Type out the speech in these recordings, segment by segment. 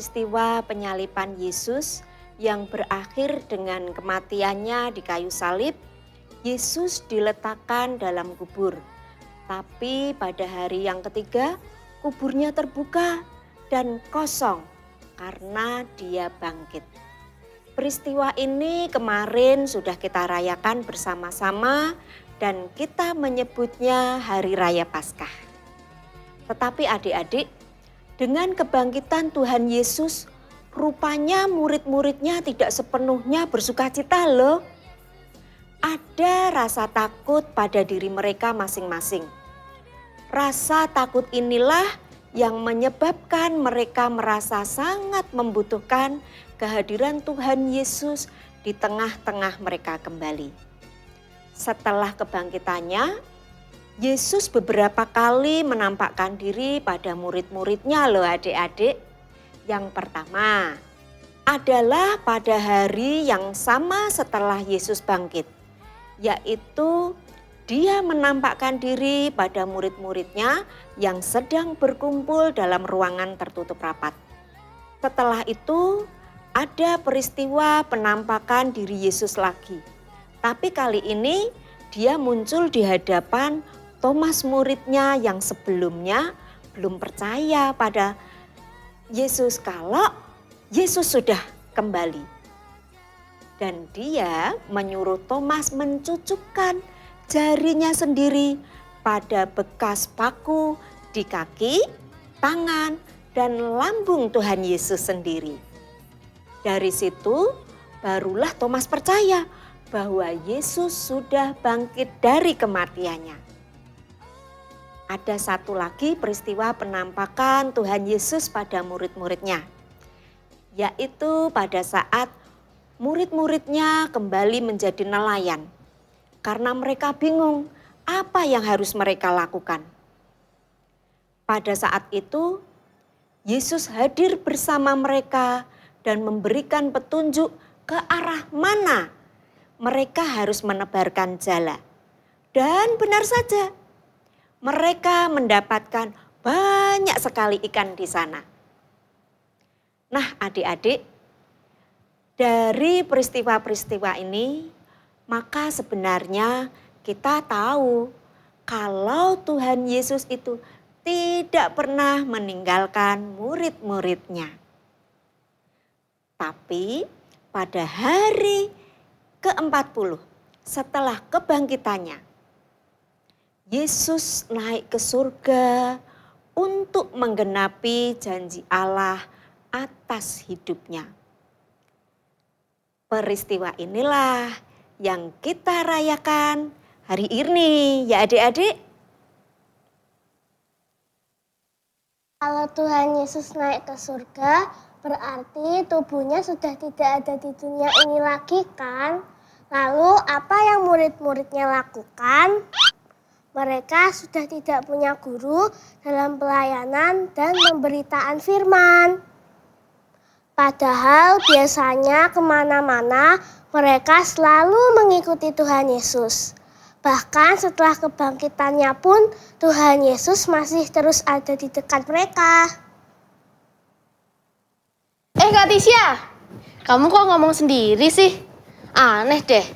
peristiwa penyaliban Yesus yang berakhir dengan kematiannya di kayu salib, Yesus diletakkan dalam kubur. Tapi pada hari yang ketiga, kuburnya terbuka dan kosong karena dia bangkit. Peristiwa ini kemarin sudah kita rayakan bersama-sama dan kita menyebutnya Hari Raya Paskah. Tetapi adik-adik, dengan kebangkitan Tuhan Yesus, rupanya murid-muridnya tidak sepenuhnya bersukacita loh. Ada rasa takut pada diri mereka masing-masing. Rasa takut inilah yang menyebabkan mereka merasa sangat membutuhkan kehadiran Tuhan Yesus di tengah-tengah mereka kembali. Setelah kebangkitannya, Yesus beberapa kali menampakkan diri pada murid-muridnya loh adik-adik. Yang pertama adalah pada hari yang sama setelah Yesus bangkit, yaitu dia menampakkan diri pada murid-muridnya yang sedang berkumpul dalam ruangan tertutup rapat. Setelah itu ada peristiwa penampakan diri Yesus lagi. Tapi kali ini dia muncul di hadapan Thomas muridnya yang sebelumnya belum percaya pada Yesus kalau Yesus sudah kembali. Dan dia menyuruh Thomas mencucukkan jarinya sendiri pada bekas paku di kaki, tangan, dan lambung Tuhan Yesus sendiri. Dari situ barulah Thomas percaya bahwa Yesus sudah bangkit dari kematiannya. Ada satu lagi peristiwa penampakan Tuhan Yesus pada murid-muridnya, yaitu pada saat murid-muridnya kembali menjadi nelayan karena mereka bingung apa yang harus mereka lakukan. Pada saat itu, Yesus hadir bersama mereka dan memberikan petunjuk ke arah mana mereka harus menebarkan jala. Dan benar saja, mereka mendapatkan banyak sekali ikan di sana. Nah adik-adik, dari peristiwa-peristiwa ini, maka sebenarnya kita tahu kalau Tuhan Yesus itu tidak pernah meninggalkan murid-muridnya. Tapi pada hari ke-40 setelah kebangkitannya, Yesus naik ke surga untuk menggenapi janji Allah atas hidupnya. Peristiwa inilah yang kita rayakan hari ini ya adik-adik. Kalau Tuhan Yesus naik ke surga, berarti tubuhnya sudah tidak ada di dunia ini lagi kan? Lalu apa yang murid-muridnya lakukan? Mereka sudah tidak punya guru dalam pelayanan dan pemberitaan firman. Padahal biasanya kemana-mana mereka selalu mengikuti Tuhan Yesus. Bahkan setelah kebangkitannya pun Tuhan Yesus masih terus ada di dekat mereka. Kak Tisya, kamu kok ngomong sendiri sih? Aneh deh.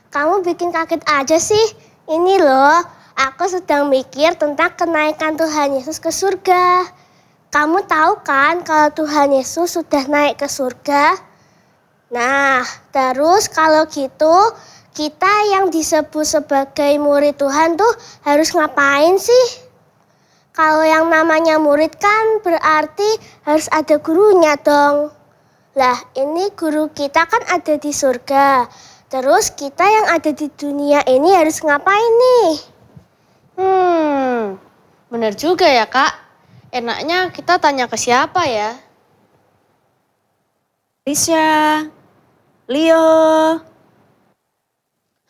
Kamu bikin kaget aja sih. Ini loh, aku sedang mikir tentang kenaikan Tuhan Yesus ke surga. Kamu tahu kan kalau Tuhan Yesus sudah naik ke surga? Nah, terus kalau gitu, kita yang disebut sebagai murid Tuhan tuh harus ngapain sih? Kalau yang namanya murid kan berarti harus ada gurunya dong. Lah, ini guru kita kan ada di surga. Terus kita yang ada di dunia ini harus ngapain nih? Bener juga ya Kak. Enaknya kita tanya ke siapa ya? Tisya, Leo.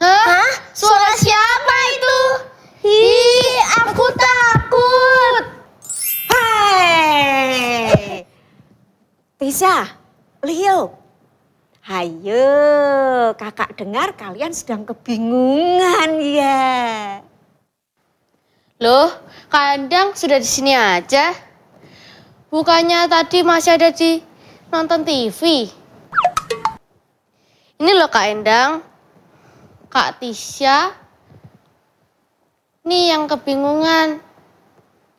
Hah? Suara siapa itu? Ih, aku takut. Hai, Tisya, Leo. Hayo, kakak dengar kalian sedang kebingungan ya. Loh, Kak Endang sudah di sini aja. Bukannya tadi masih ada di nonton TV. Ini loh Kak Endang, Kak Tisha, nih yang kebingungan.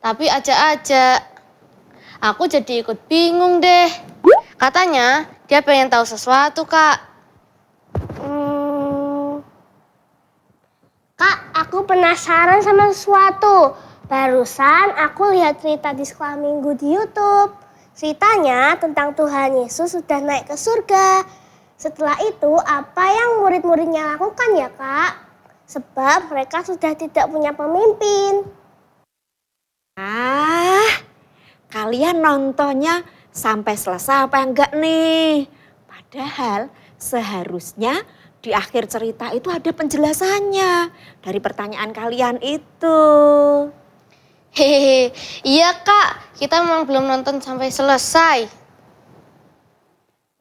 Tapi ajak-ajak. Aku jadi ikut bingung deh. Katanya dia pengen tahu sesuatu, Kak. Kak, aku penasaran sama sesuatu. Barusan aku lihat cerita di sekolah minggu di YouTube. Ceritanya tentang Tuhan Yesus sudah naik ke surga. Setelah itu, apa yang murid-muridnya lakukan ya, Kak? Sebab mereka sudah tidak punya pemimpin. Kalian nontonnya sampai selesai apa enggak nih? Padahal seharusnya di akhir cerita itu ada penjelasannya dari pertanyaan kalian itu. Hehehe, iya Kak, kita memang belum nonton sampai selesai.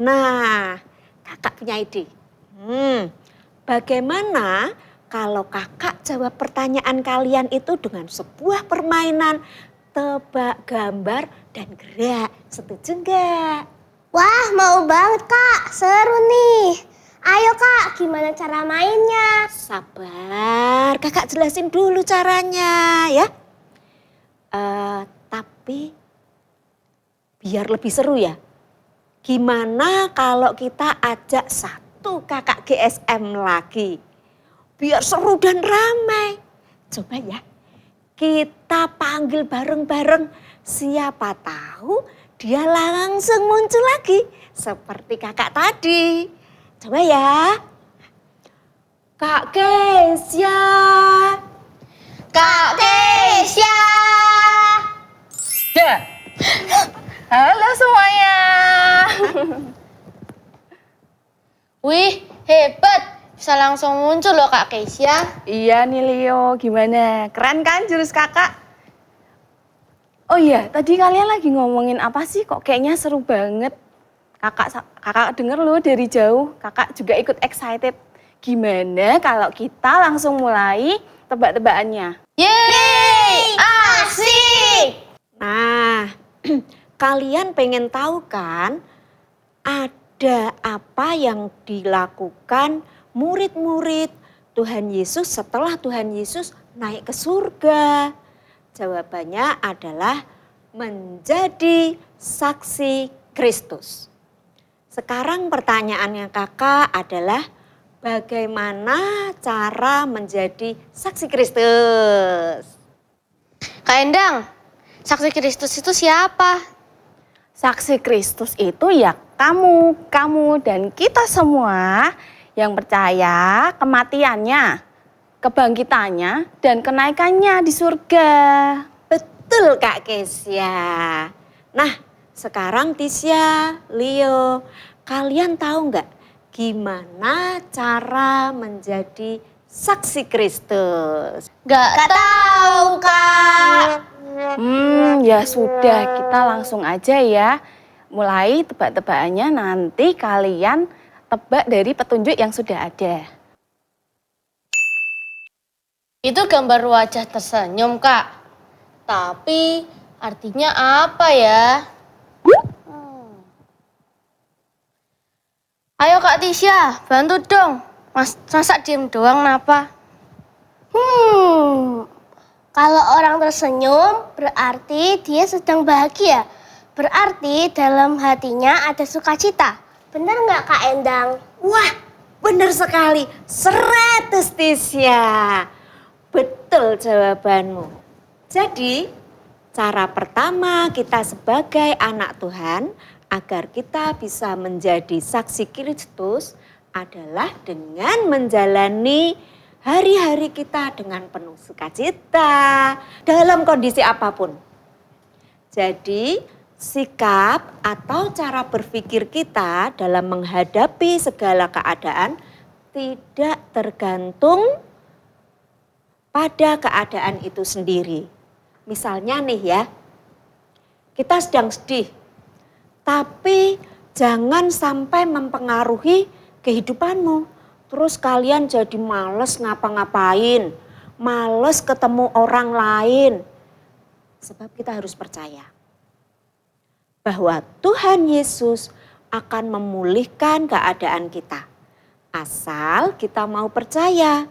Nah, kakak punya ide. Bagaimana kalau kakak jawab pertanyaan kalian itu dengan sebuah permainan tebak gambar dan gerak? Setuju enggak? Wah, mau banget, Kak. Seru nih. Ayo, Kak, gimana cara mainnya? Sabar, kakak jelasin dulu caranya ya. Tapi biar lebih seru ya. Gimana kalau kita ajak satu kakak GSM lagi? Biar seru dan ramai. Coba ya, kita panggil bareng-bareng. Siapa tahu dia langsung muncul lagi. Seperti kakak tadi. Coba ya. Kak Kesya. Kak Kesya! Ya. Halo semuanya. Wih, hebat. Bisa langsung muncul loh Kak Kesya. Iya nih Leo, gimana? Keren kan jurus kakak? Oh iya, tadi kalian lagi ngomongin apa sih? Kok kayaknya seru banget. Kakak denger loh dari jauh. Kakak juga ikut excited. Gimana kalau kita langsung mulai tebak-tebakannya? Yeay, asik! Nah, kalian pengen tahu kan ada apa yang dilakukan murid-murid Tuhan Yesus setelah Tuhan Yesus naik ke surga? Jawabannya adalah menjadi saksi Kristus. Sekarang pertanyaannya kakak adalah bagaimana cara menjadi saksi Kristus? Kak Endang, saksi Kristus itu siapa? Saksi Kristus itu ya kamu dan kita semua yang percaya kematiannya, kebangkitannya, dan kenaikannya di surga. Betul Kak Kesya. Nah sekarang Tisha, Leo, kalian tahu nggak gimana cara menjadi saksi Kristus? Gak tahu Kak. Ya sudah, kita langsung aja ya. Mulai tebak-tebakannya, nanti kalian tebak dari petunjuk yang sudah ada. Itu gambar wajah tersenyum Kak. Tapi artinya apa ya? Ayo Kak Tisha, bantu dong. Masa diem doang kenapa? Kalau orang tersenyum berarti dia sedang bahagia. Berarti dalam hatinya ada sukacita. Benar nggak Kak Endang? Wah benar sekali, 100 Tisha. Betul jawabanmu. Jadi cara pertama kita sebagai anak Tuhan agar kita bisa menjadi saksi Kristus adalah dengan menjalani hari-hari kita dengan penuh sukacita dalam kondisi apapun. Jadi sikap atau cara berpikir kita dalam menghadapi segala keadaan tidak tergantung pada keadaan itu sendiri. Misalnya nih ya, kita sedang sedih, tapi jangan sampai mempengaruhi kehidupanmu. Terus kalian jadi males ngapa-ngapain, males ketemu orang lain. Sebab kita harus percaya bahwa Tuhan Yesus akan memulihkan keadaan kita. Asal kita mau percaya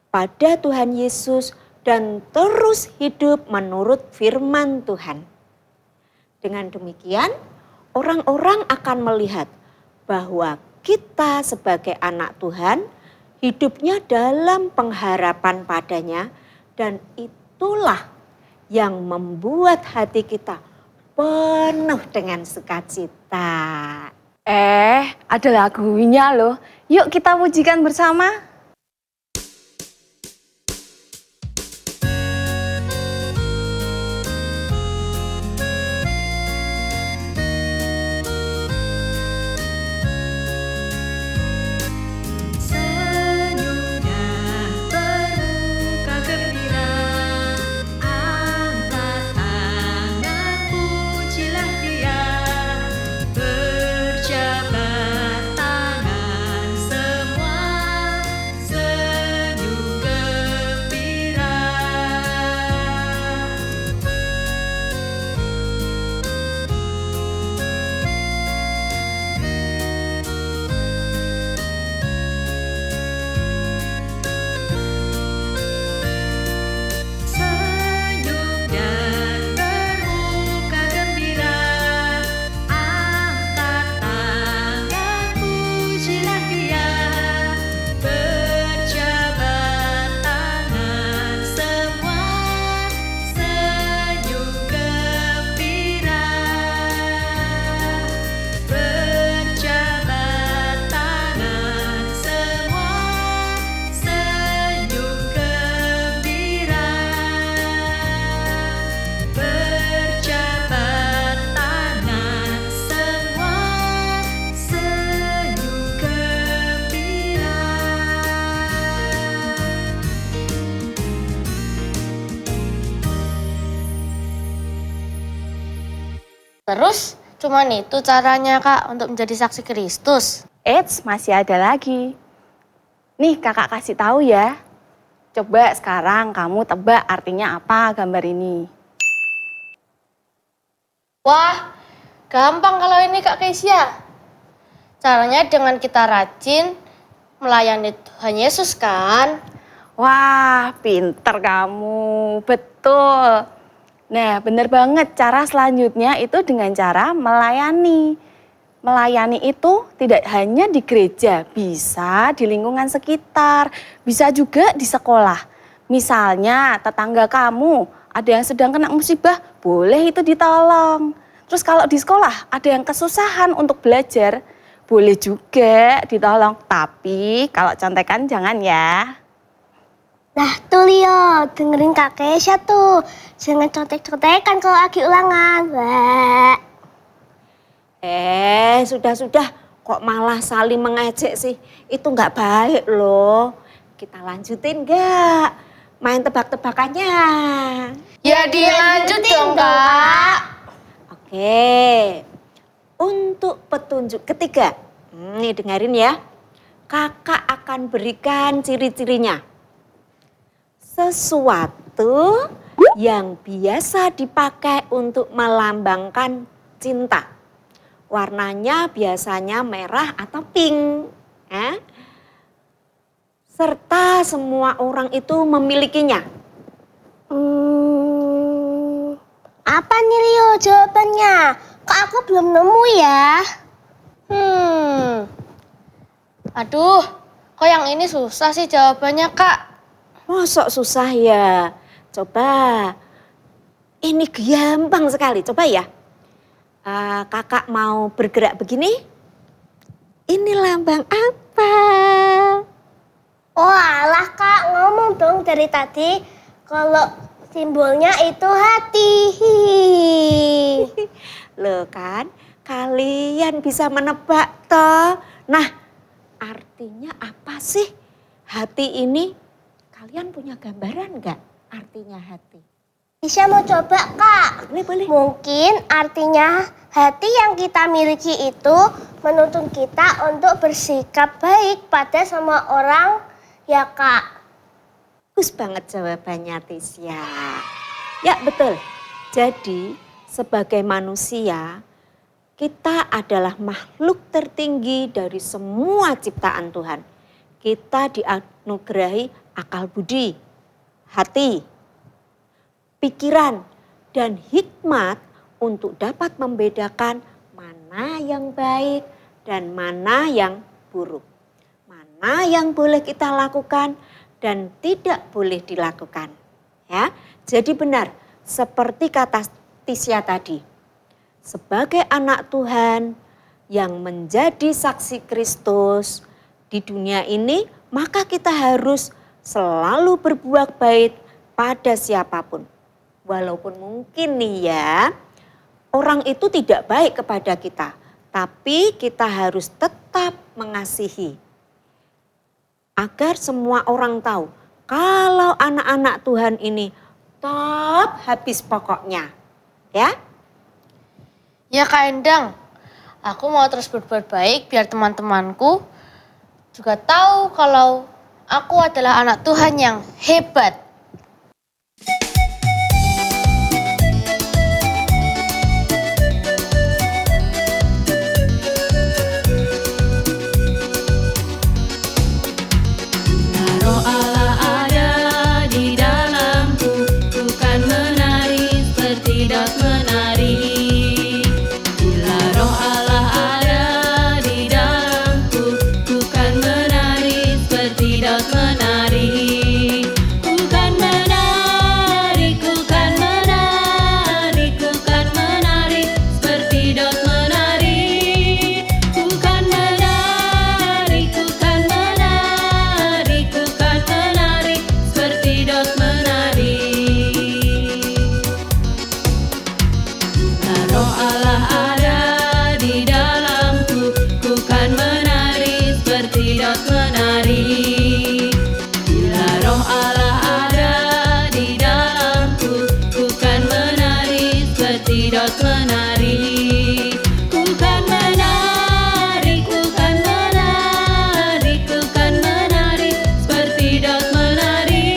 pada Tuhan Yesus dan terus hidup menurut firman Tuhan. Dengan demikian, orang-orang akan melihat bahwa kita sebagai anak Tuhan hidupnya dalam pengharapan padanya, dan itulah yang membuat hati kita penuh dengan sukacita. Ada lagunya loh. Yuk kita pujikan bersama. Terus cuman itu caranya Kak untuk menjadi saksi Kristus? Eits, masih ada lagi. Nih kakak kasih tahu ya. Coba sekarang kamu tebak artinya apa gambar ini. Wah, gampang kalau ini Kak Kesia. Caranya dengan kita rajin melayani Tuhan Yesus kan? Wah, pinter kamu. Betul. Nah, bener banget. Cara selanjutnya itu dengan cara melayani. Melayani itu tidak hanya di gereja, bisa di lingkungan sekitar, bisa juga di sekolah. Misalnya tetangga kamu ada yang sedang kena musibah, boleh itu ditolong. Terus kalau di sekolah ada yang kesusahan untuk belajar, boleh juga ditolong. Tapi kalau contekan jangan ya. Nah tuh Leo, dengerin Kak Kesia tuh. Jangan contek-contekan kalau lagi ulangan. Wah. Sudah. Kok malah saling mengejek sih? Itu nggak baik loh. Kita lanjutin nggak? Main tebak-tebakannya. Ya dilanjut dong Kak. Oke. Untuk petunjuk ketiga. Nih dengerin ya. Kakak akan berikan ciri-cirinya. Sesuatu yang biasa dipakai untuk melambangkan cinta. Warnanya biasanya merah atau pink. Serta semua orang itu memilikinya. Apa nih Leo jawabannya? Kok aku belum nemu ya? Aduh, kok yang ini susah sih jawabannya Kak? Mosok susah ya? Coba. Ini gampang sekali, coba ya. Kakak mau bergerak begini. Ini lambang apa? Oh alah Kak, ngomong dong dari tadi. Kalau simbolnya itu hati. Loh kan, kalian bisa menebak toh. Nah, artinya apa sih hati ini? Kalian punya gambaran nggak artinya hati? Bisa mau coba Kak? Boleh. Mungkin artinya hati yang kita miliki itu menuntun kita untuk bersikap baik pada semua orang ya Kak. bagus banget jawabannya Tisya. Ya betul, jadi sebagai manusia kita adalah makhluk tertinggi dari semua ciptaan Tuhan. Kita dianugerahi akal budi, hati, pikiran, dan hikmat untuk dapat membedakan mana yang baik dan mana yang buruk. Mana yang boleh kita lakukan dan tidak boleh dilakukan. Ya, jadi benar seperti kata Tisya tadi. Sebagai anak Tuhan yang menjadi saksi Kristus di dunia ini, maka kita harus selalu berbuat baik pada siapapun. Walaupun mungkin nih ya, orang itu tidak baik kepada kita, tapi kita harus tetap mengasihi. Agar semua orang tahu kalau anak-anak Tuhan ini top habis pokoknya. Ya? Ya Kak Endang, aku mau terus berbuat baik biar teman-temanku juga tahu kalau aku adalah anak Tuhan yang hebat. Roh Allah ada di dalamku, bukan menari seperti daun menari. Bila Roh Allah ada di dalamku, bukan menari seperti daun menari. Bukan menari, bukan menari, bukan menari seperti daun menari. Bukan menari, bukan menari, bukan menari seperti daun menari. Roh Allah ada di dalamku, bukan menari seperti daun menari. Bila Roh Allah ada di dalamku, bukan menari seperti daun menari. Bukan menari, bukan menari, bukan menari seperti daun menari.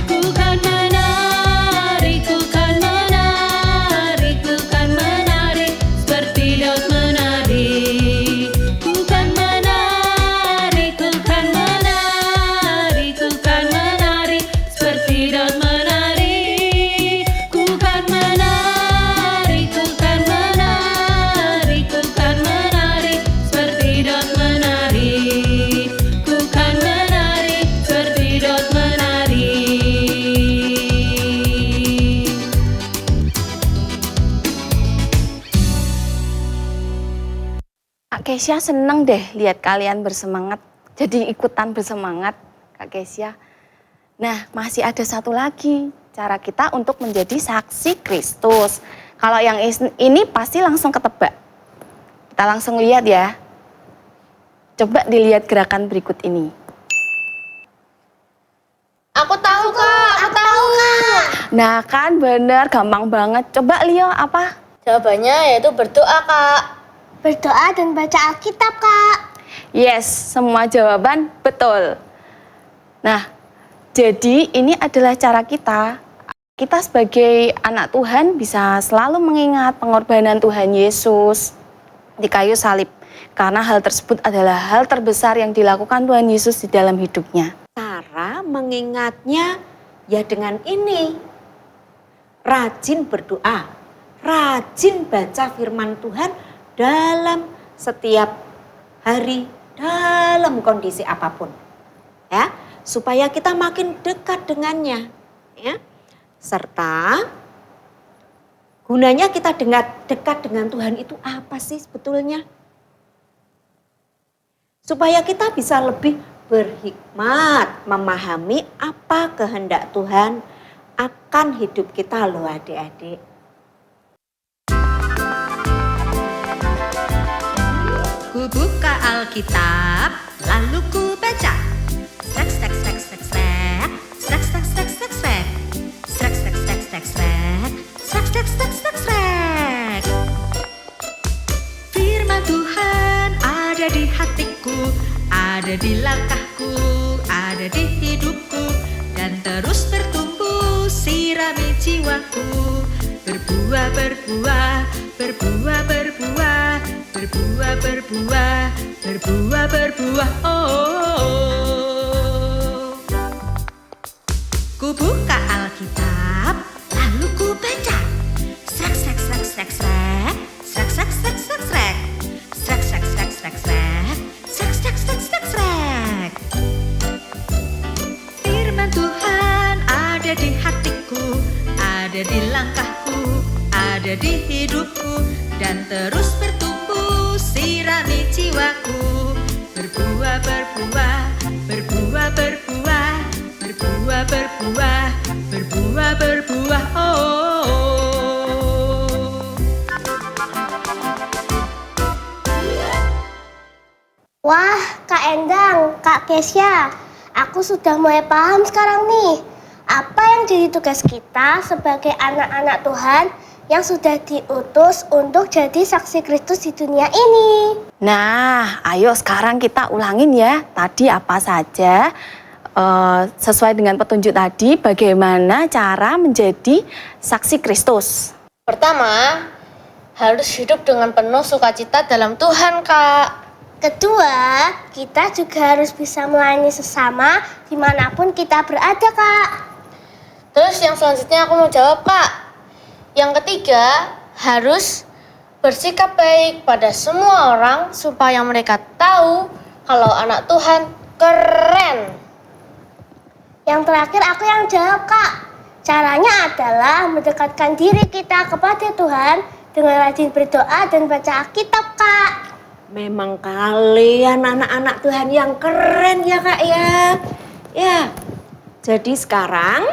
Bukan menari, bukan menari, bukan menari seperti daun menari. Bukan menari, bukan menari, bukan menari seperti daun menari. Bukan menari, bukan menari, bukan menari seperti daun menari. Bukan menari seperti daun menari. Kak Kesya seneng deh lihat kalian bersemangat. Jadi ikutan bersemangat Kak Kesya. Nah masih ada satu lagi cara kita untuk menjadi saksi Kristus. Kalau yang ini pasti langsung ketebak. Kita langsung lihat ya. Coba dilihat gerakan berikut ini. Aku tahu Kak, aku tahu Kak. Nah kan bener, gampang banget. Coba Leo apa? Jawabannya yaitu berdoa Kak. Berdoa dan baca Alkitab, Kak. Yes, semua jawaban betul. Nah, jadi ini adalah cara kita. Kita sebagai anak Tuhan bisa selalu mengingat pengorbanan Tuhan Yesus di kayu salib. Karena hal tersebut adalah hal terbesar yang dilakukan Tuhan Yesus di dalam hidupnya. Cara mengingatnya ya dengan ini. Rajin berdoa, rajin baca firman Tuhan dalam setiap hari, dalam kondisi apapun. Ya, supaya kita makin dekat dengannya. Ya. Serta gunanya kita dekat dengan Tuhan itu apa sih sebetulnya? Supaya kita bisa lebih berhikmat memahami apa kehendak Tuhan akan hidup kita loh adik-adik. Ku buka Alkitab, lalu ku baca. Srek, srek, srek, srek, srek. Srek, srek, srek, srek, srek. Srek, srek, srek, srek, srek. Srek, srek, srek, srek, srek. Firman Tuhan ada di hatiku, ada di langkahku, ada di hidupku. dan terus bertumbuh. Sirami jiwaku, berbuah, berbuah, berbuah, berbuah, berbuah, berbuah, berbuah, berbuah. Oh, ku buka Alkitab, lalu ku baca. Srek, srek, srek, srek, srek, srek, srek, srek, srek, srek, srek, srek, srek, srek, srek, srek, srek, srek, srek, srek. Firman Tuhan ada di hatiku, ada di langkahku, ada di hidupku, dan terus bertumbuh. Sirami jiwaku, berbuah, berbuah, berbuah, berbuah, berbuah, berbuah, berbuah, berbuah. Oh, Wah, Kak Endang, Kak Kesya, aku sudah mulai paham sekarang nih. Apa yang jadi tugas kita sebagai anak-anak Tuhan yang sudah diutus untuk jadi saksi Kristus di dunia ini. Nah, ayo sekarang kita ulangin ya. Tadi apa saja sesuai dengan petunjuk tadi, bagaimana cara menjadi saksi Kristus. Pertama, harus hidup dengan penuh sukacita dalam Tuhan, Kak. Kedua, kita juga harus bisa melayani sesama dimanapun kita berada, Kak. Terus yang selanjutnya aku mau jawab, Kak. Yang ketiga, harus bersikap baik pada semua orang supaya mereka tahu kalau anak Tuhan keren. Yang terakhir aku yang jawab, Kak. Caranya adalah mendekatkan diri kita kepada Tuhan dengan rajin berdoa dan baca Alkitab, Kak. Memang kalian anak-anak Tuhan yang keren ya Kak ya. Ya, jadi sekarang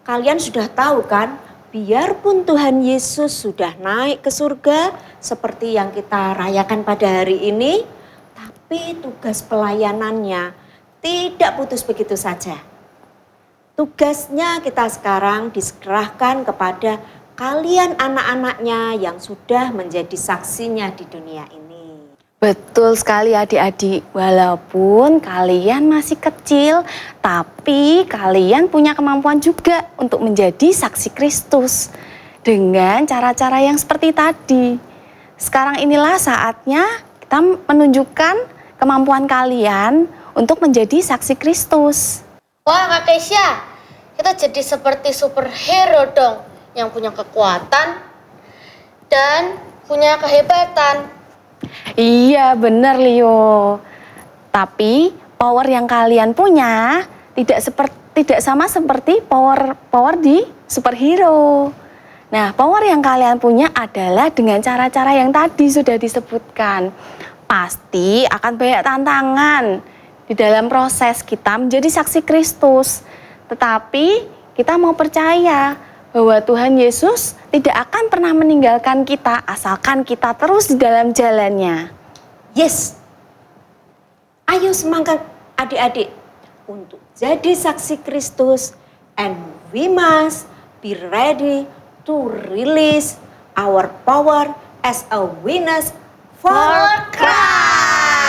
kalian sudah tahu kan, biarpun Tuhan Yesus sudah naik ke surga seperti yang kita rayakan pada hari ini, tapi tugas pelayanannya tidak putus begitu saja. Tugasnya kita sekarang diserahkan kepada kalian anak-anaknya yang sudah menjadi saksinya di dunia ini. Betul sekali adik-adik, walaupun kalian masih kecil, tapi kalian punya kemampuan juga untuk menjadi saksi Kristus dengan cara-cara yang seperti tadi. Sekarang inilah saatnya kita menunjukkan kemampuan kalian untuk menjadi saksi Kristus. Wah, Kak Kesya, kita jadi seperti superhero dong, yang punya kekuatan dan punya kehebatan. Iya benar Leo. Tapi power yang kalian punya tidak sama seperti power di superhero. Nah, power yang kalian punya adalah dengan cara-cara yang tadi sudah disebutkan. Pasti akan banyak tantangan di dalam proses kita menjadi saksi Kristus. Tetapi kita mau percaya bahwa Tuhan Yesus tidak akan pernah meninggalkan kita asalkan kita terus di dalam jalannya. Yes, ayo semangat adik-adik untuk jadi saksi Kristus, and we must be ready to release our power as a witness for Christ.